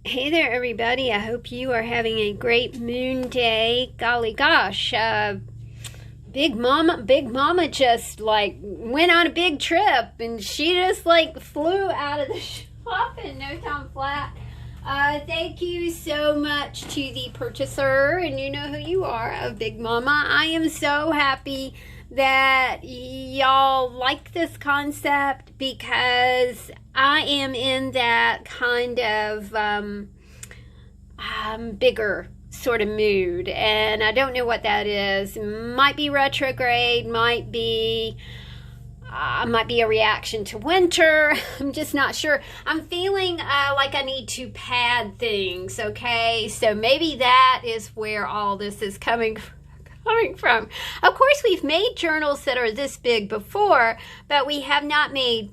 Hey there, everybody. I hope you are having a great moon day. Golly gosh, Big Mama just like went on a big trip and she just like flew out of the shop in no time flat. Thank you so much to the purchaser, and you know who you are, of Big Mama. I am so happy that y'all like this concept because I am in that kind of bigger sort of mood, and I don't know what that is. Might be retrograde, might be a reaction to winter. I'm just not sure. I'm feeling like I need to pad things, okay? So maybe that is where all this is coming from. Of course, we've made journals that are this big before, but we have not made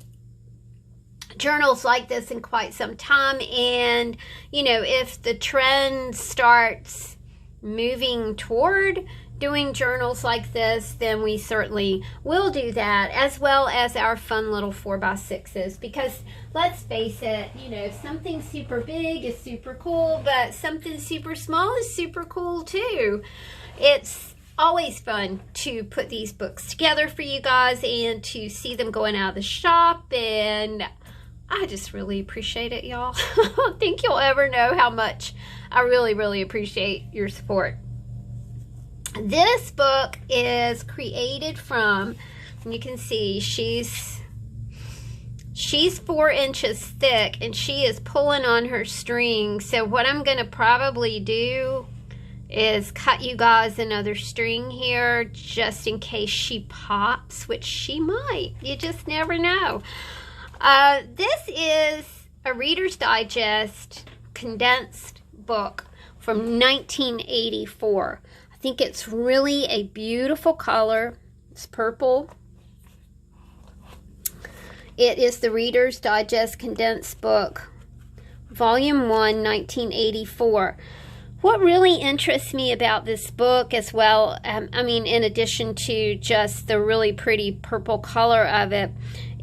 journals like this in quite some time. And, you know, if the trend starts moving toward doing journals like this, then we certainly will do that, as well as our fun little 4x6s, because let's face it, you know, something super big is super cool, but something super small is super cool too. It's always fun to put these books together for you guys and to see them going out of the shop, and I just really appreciate it, y'all. I don't think you'll ever know how much I really appreciate your support. This book is created from, and you can see she's 4 inches thick and she is pulling on her string. So what I'm going to probably do is cut you guys another string here just in case she pops, which she might. You just never know. This is a Reader's Digest condensed book from 1984. I think it's really a beautiful color. It's purple. It is the Reader's Digest condensed book, Volume 1, 1984. What really interests me about this book as well, I mean, in addition to just the really pretty purple color of it,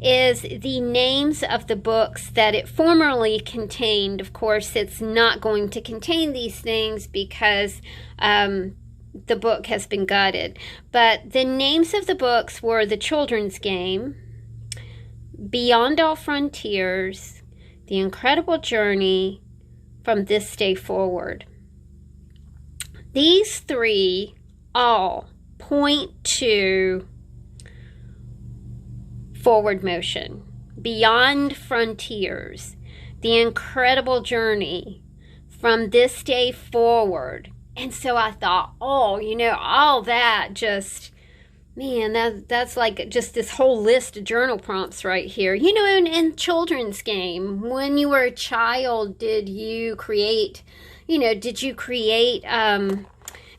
is the names of the books that it formerly contained. Of course, it's not going to contain these things because the book has been gutted. But the names of the books were The Children's Game, Beyond All Frontiers, The Incredible Journey, From This Day Forward. These three all point to forward motion, Beyond Frontiers, The Incredible Journey, From This Day Forward. And so I thought, oh, you know, all that just, man, that's like just this whole list of journal prompts right here. You know, in Children's Game, when you were a child, did you create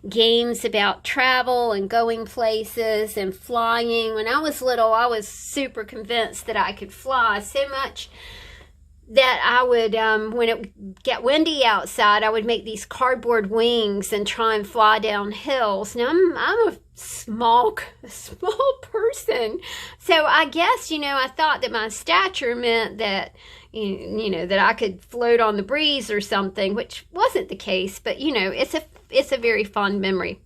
games about travel and going places and flying? When I was little, I was super convinced that I could fly so much that I would, when it get windy outside, I would make these cardboard wings and try and fly down hills. Now, I'm a small person, so I guess, you know, I thought that my stature meant that, you know, that I could float on the breeze or something, which wasn't the case, but, you know, it's a very fond memory.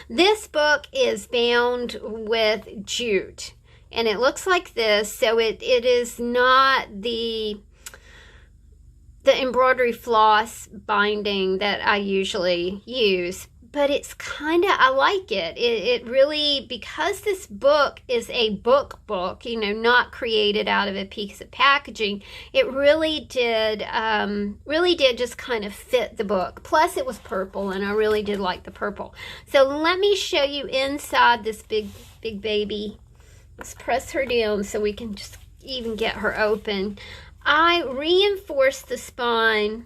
This book is bound with jute, and it looks like this. So it is not the embroidery floss binding that I usually use, but it's kind of, I like it. It really, because this book is a book, you know, not created out of a piece of packaging, it really did just kind of fit the book. Plus it was purple, and I really did like the purple. So let me show you inside this big baby. Let's press her down so we can just even get her open. I reinforced the spine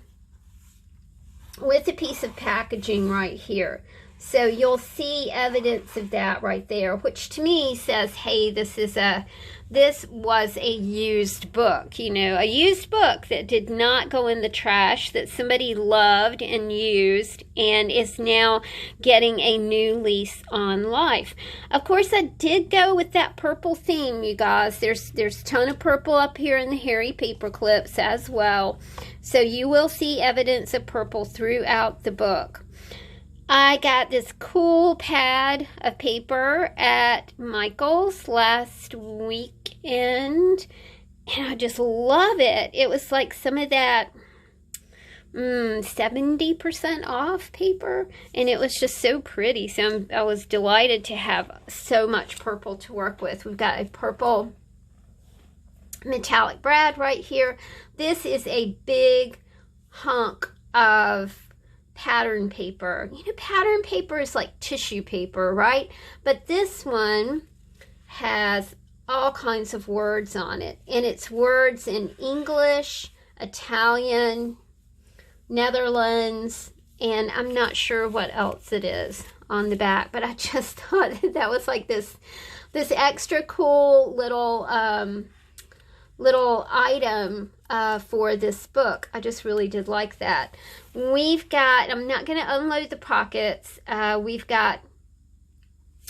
with a piece of packaging right here. So you'll see evidence of that right there, which to me says, hey, this is a this was a used book, you know, a used book that did not go in the trash, that somebody loved and used and is now getting a new lease on life. Of course, I did go with that purple theme, you guys. There's a ton of purple up here in the hairy paper clips as well. So you will see evidence of purple throughout the book. I got this cool pad of paper at Michael's last weekend, and I just love it. It was like some of that 70% off paper, and it was just so pretty. So I was delighted to have so much purple to work with. We've got a purple metallic brad right here. This is a big hunk of pattern paper. You know, pattern paper is like tissue paper, right? But this one has all kinds of words on it, and it's words in English, Italian, Netherlands, and I'm not sure what else it is on the back, but I just thought that was like this extra cool little item for this book. I just really did like that. We've got, I'm not going to unload the pockets. We've got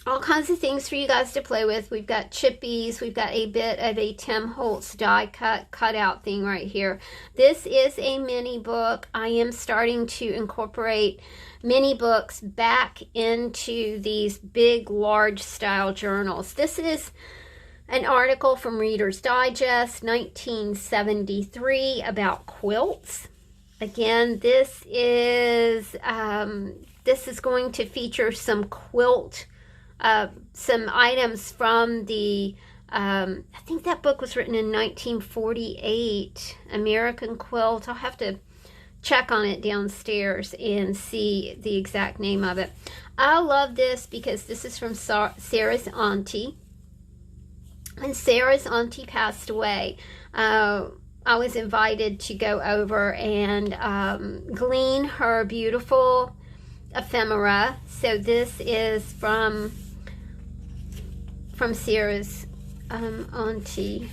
all kinds of things for you guys to play with. We've got chippies. We've got a bit of a Tim Holtz die cut out thing right here. This is a mini book. I am starting to incorporate mini books back into these big, large style journals. This is an article from Reader's Digest, 1973, about quilts. Again, this is going to feature some quilt, some items from the, I think that book was written in 1948, American Quilt. I'll have to check on it downstairs and see the exact name of it. I love this because this is from Sarah's auntie. And Sarah's auntie passed away. I was invited to go over and glean her beautiful ephemera. So this is from Sarah's auntie.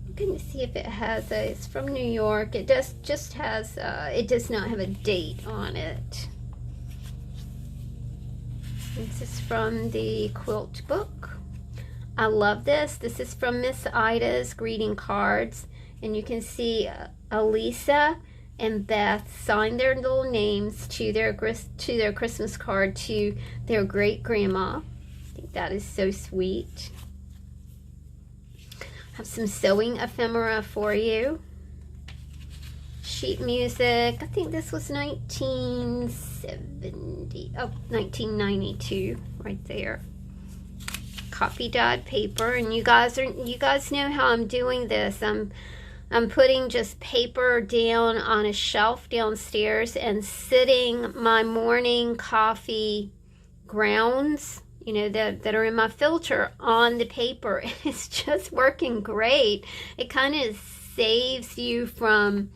I'm going to see if it has it's from New York. It just has, it does not have a date on it. This is from the quilt book. I love this. This is from Miss Ida's greeting cards, and you can see Elisa and Beth sign their little names to their Christmas card to their great grandma. I think that is so sweet. Have some sewing ephemera for you. Sheet music. I think this was 1992 right there. Copy dyed paper, and you guys know how I'm doing this. I'm putting just paper down on a shelf downstairs and sitting my morning coffee grounds, you know, that are in my filter on the paper. It's just working great. It kind of saves you from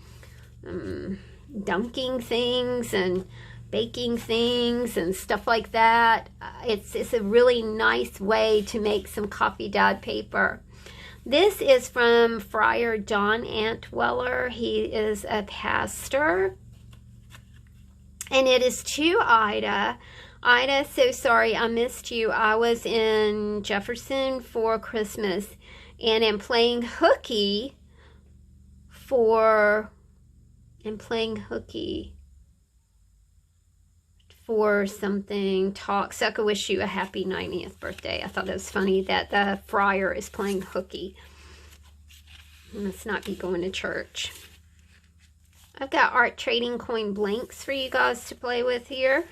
dunking things and baking things and stuff like that. It's a really nice way to make some coffee dyed paper. This is from Friar John Antweller. He is a pastor. And it is to Ida. Ida, so sorry I missed you. I was in Jefferson for Christmas and am playing hooky for something talk. So I could wish you a happy 90th birthday. I thought it was funny that the friar is playing hooky. He must not be going to church. I've got art trading coin blanks for you guys to play with here.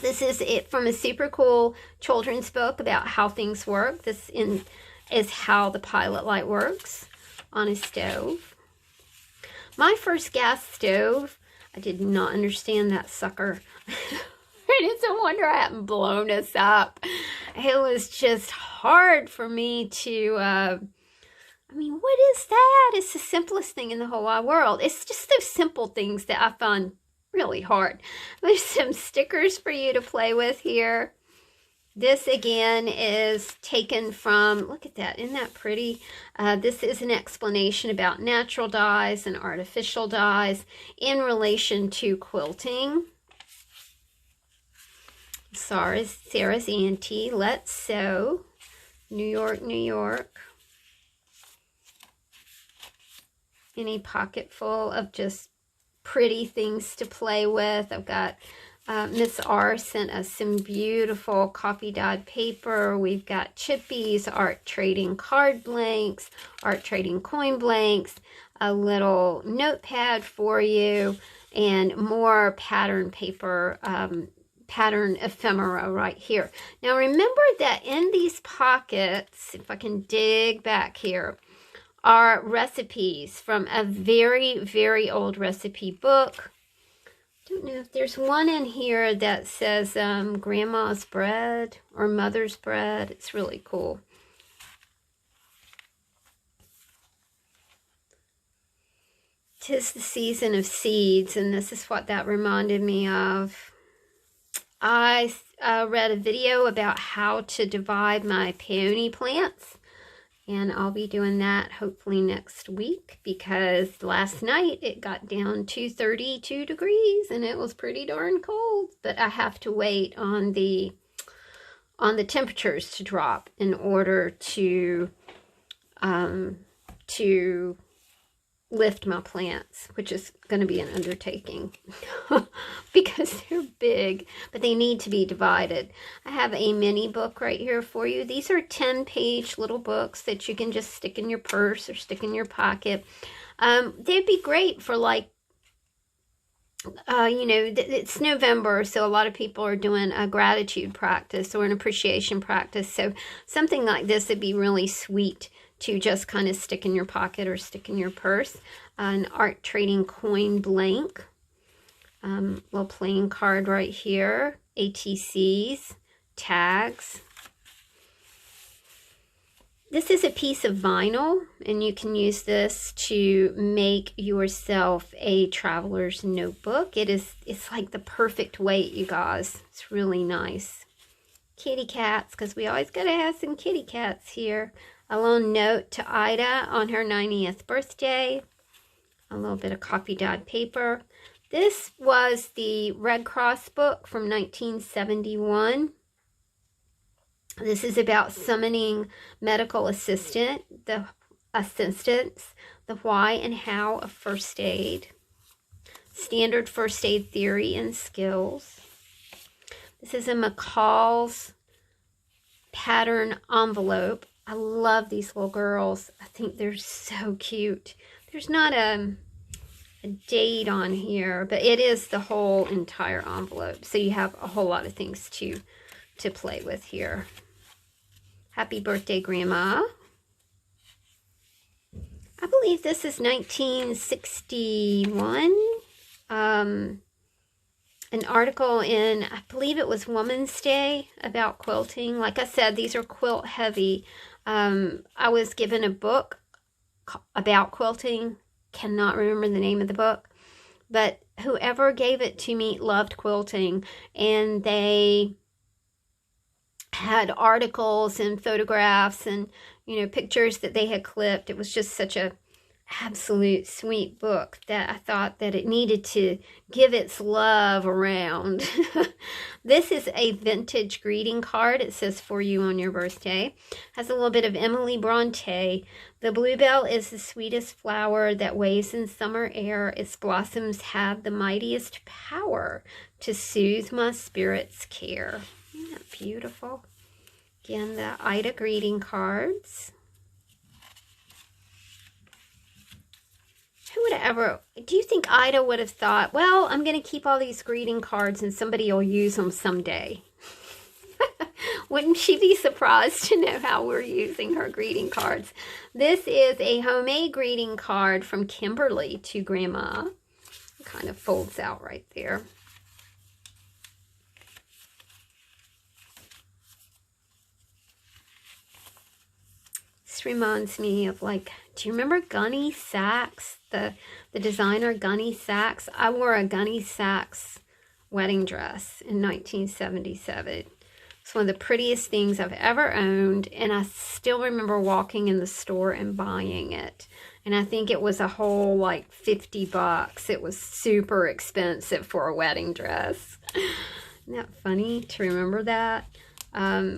This is it from a super cool children's book about how things work. This is how the pilot light works on a stove. My first gas stove, I did not understand that sucker. It's a wonder I haven't blown us up. It was just hard for me to, I mean, what is that? It's the simplest thing in the whole wide world. It's just those simple things that I find really hard. There's some stickers for you to play with here. This again is taken from, look at that, isn't that pretty? This is an explanation about natural dyes and artificial dyes in relation to quilting. Sarah's Auntie, Let's Sew, New York, New York. Any pocket full of just pretty things to play with. I've got Miss R sent us some beautiful copy dyed paper. We've got chippies, art trading card blanks, art trading coin blanks, a little notepad for you, and more pattern paper, pattern ephemera right here. Now remember that in these pockets, if I can dig back here, are recipes from a very, very old recipe book. I don't know if there's one in here that says Grandma's Bread or Mother's Bread. It's really cool. "'Tis the season of seeds," and this is what that reminded me of. I read a video about how to divide my peony plants. And I'll be doing that hopefully next week, because last night it got down to 32 degrees and it was pretty darn cold. But I have to wait on the temperatures to drop in order to lift my plants, which is going to be an undertaking because they're big, but they need to be divided. I have a mini book right here for you. These are 10-page little books that you can just stick in your purse or stick in your pocket. They'd be great for, like, you know, it's November, so a lot of people are doing a gratitude practice or an appreciation practice. So something like this would be really sweet to just kind of stick in your pocket or stick in your purse. An art trading coin blank. Little playing card right here. ATCs. Tags. This is a piece of vinyl, and you can use this to make yourself a traveler's notebook. It's like the perfect weight, you guys. It's really nice. Kitty cats, because we always got to have some kitty cats here. A little note to Ida on her 90th birthday. A little bit of copy dyed paper. This was the Red Cross book from 1971. This is about summoning medical assistants, the why and how of first aid. Standard first aid theory and skills. This is a McCall's pattern envelope. I love these little girls. I think they're so cute. There's not a date on here, but it is the whole entire envelope. So you have a whole lot of things to play with here. Happy birthday, Grandma. I believe this is 1961. An article in, I believe it was Woman's Day, about quilting. Like I said, these are quilt heavy. I was given a book about quilting. Cannot remember the name of the book. But whoever gave it to me loved quilting. And they had articles and photographs and, you know, pictures that they had clipped. It was just such a absolute sweet book that I thought that it needed to give its love around. This is a vintage greeting card. It says, "For you on your birthday." Has a little bit of Emily Bronte. "The bluebell is the sweetest flower that waves in summer air. Its blossoms have the mightiest power to soothe my spirit's care." Isn't that beautiful? Again, the Ida greeting cards. Who would have ever, do you think Ida would have thought, well, I'm going to keep all these greeting cards and somebody will use them someday? Wouldn't she be surprised to know how we're using her greeting cards? This is a homemade greeting card from Kimberly to Grandma. It kind of folds out right there. This reminds me of, like, do you remember Gunny Sacks? The designer Gunny Sacks. I wore a Gunny Sacks wedding dress in 1977. It's one of the prettiest things I've ever owned, and I still remember walking in the store and buying it. And I think it was a whole like $50. It was super expensive for a wedding dress. Isn't that funny to remember that?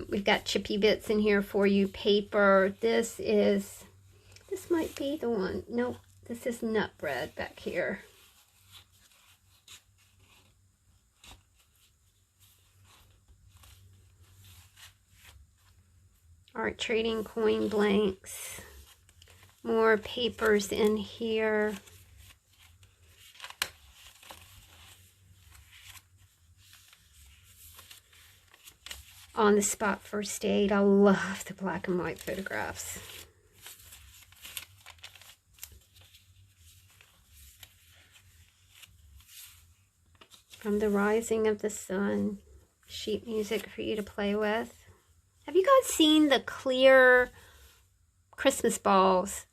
We've got chippy bits in here for you. Paper. This might be the one. Nope, this is nut bread back here. Art trading coin blanks. More papers in here. On the spot first aid. I love the black and white photographs. From the rising of the sun. Sheet music for you to play with. Have you guys seen the clear Christmas balls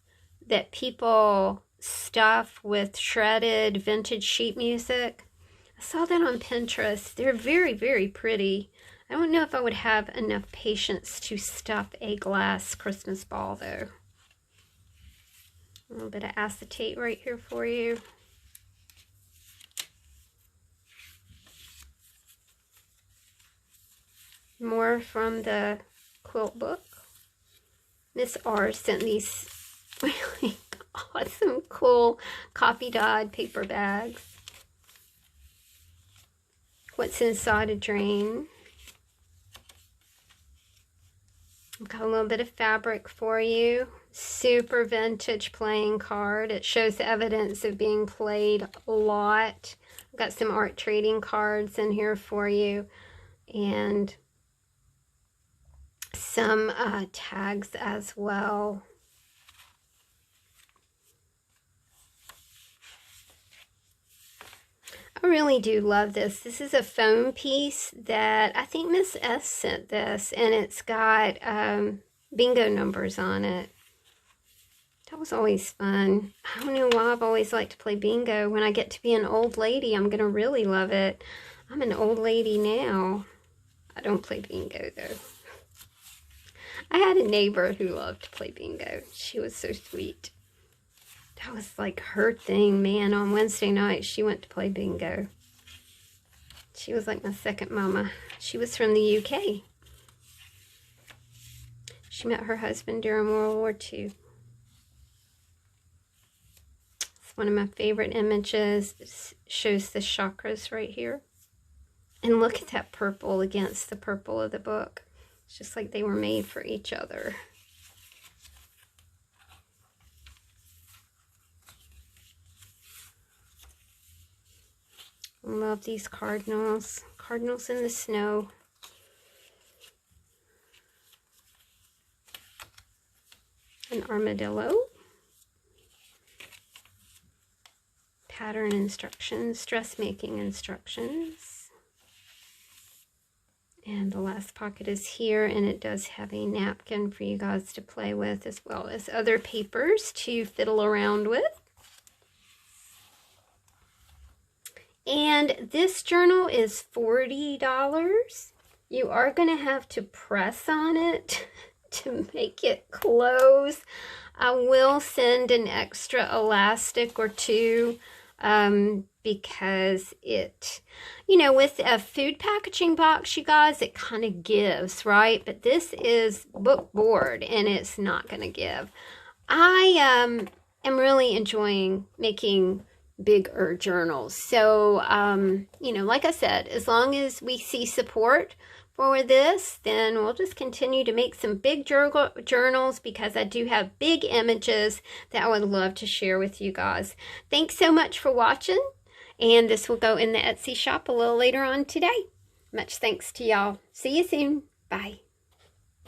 that people stuff with shredded vintage sheet music? I saw that on Pinterest. They're very, very pretty. I don't know if I would have enough patience to stuff a glass Christmas ball, though. A little bit of acetate right here for you. More from the quilt book. Miss R sent these really awesome, cool coffee dyed paper bags. What's inside a drain. I've got a little bit of fabric for you. Super vintage playing card. It shows evidence of being played a lot. I've got some art trading cards in here for you. And some tags as well. I really do love this. This is a foam piece that I think Miss S sent this, and it's got bingo numbers on it. That was always fun. I don't know why I've always liked to play bingo. When I get to be an old lady, I'm going to really love it. I'm an old lady now. I don't play bingo, though. I had a neighbor who loved to play bingo. She was so sweet. That was like her thing, man. On Wednesday night, she went to play bingo. She was like my second mama. She was from the UK. She met her husband during World War II. It's one of my favorite images. It shows the chakras right here. And look at that purple against the purple of the book. It's just like they were made for each other. Love these cardinals. Cardinals in the snow. An armadillo. Pattern instructions. Dressmaking instructions. And the last pocket is here, and it does have a napkin for you guys to play with, as well as other papers to fiddle around with. And this journal is $40. You are going to have to press on it to make it close. I will send an extra elastic or two because it, you know, with a food packaging box, you guys, it kind of gives, right? But this is book board and it's not going to give. I am really enjoying making bigger journals. So, you know, like I said, as long as we see support for this, then we'll just continue to make some big journals because I do have big images that I would love to share with you guys. Thanks so much for watching, and this will go in the Etsy shop a little later on today. Much thanks to y'all. See you soon. Bye.